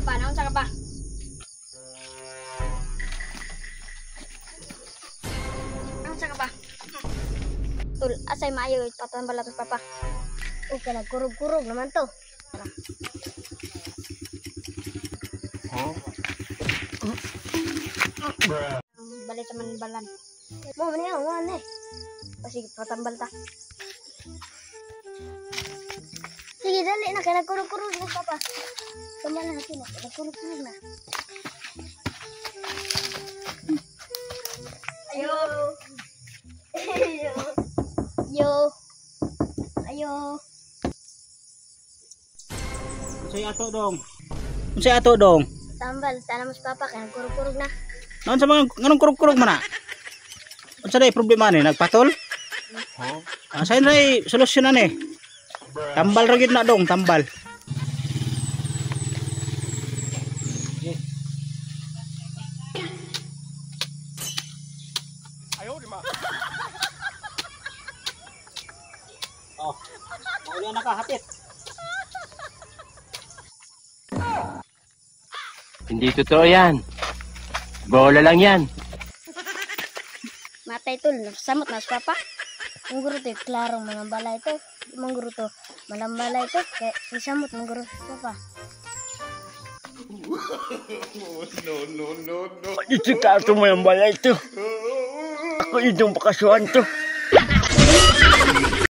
Paano sa ka pa? Ano sa ka pa? Tul, asay maayo patambal ato papa. Okay, nagkurog-kurog naman to. Balik sa manbalan. Mo man yan, wan eh. Sige, patambal ta. Sige, dali na, kaya nagkurog-kurog na papa. Tambal natin na, nagkurog-kurog na. Ayo. Ayo. Yo. Ayo. Unsay ato dong? Unsay ato dong? Tambal, tanam mas papa, kaya nagkurog-kurog na. Naon sa mga nganong kurog-kurog man na? Unsa day problema ni nagpatol? Sa inray solusyonan eh. Tambal ra gid na dong, tambal. Ayo di ma. Oh. Mo na nakahapit. Hindi totoo yan. Bola lang yan. Matay tul, samot mas papa. Ang guro to, klarong mga balay to. Ang guro to, malang balay to. Kaya isamot ng guro papa. Ito ka ito mo yung balay ito. Ako itong pakasuhan to.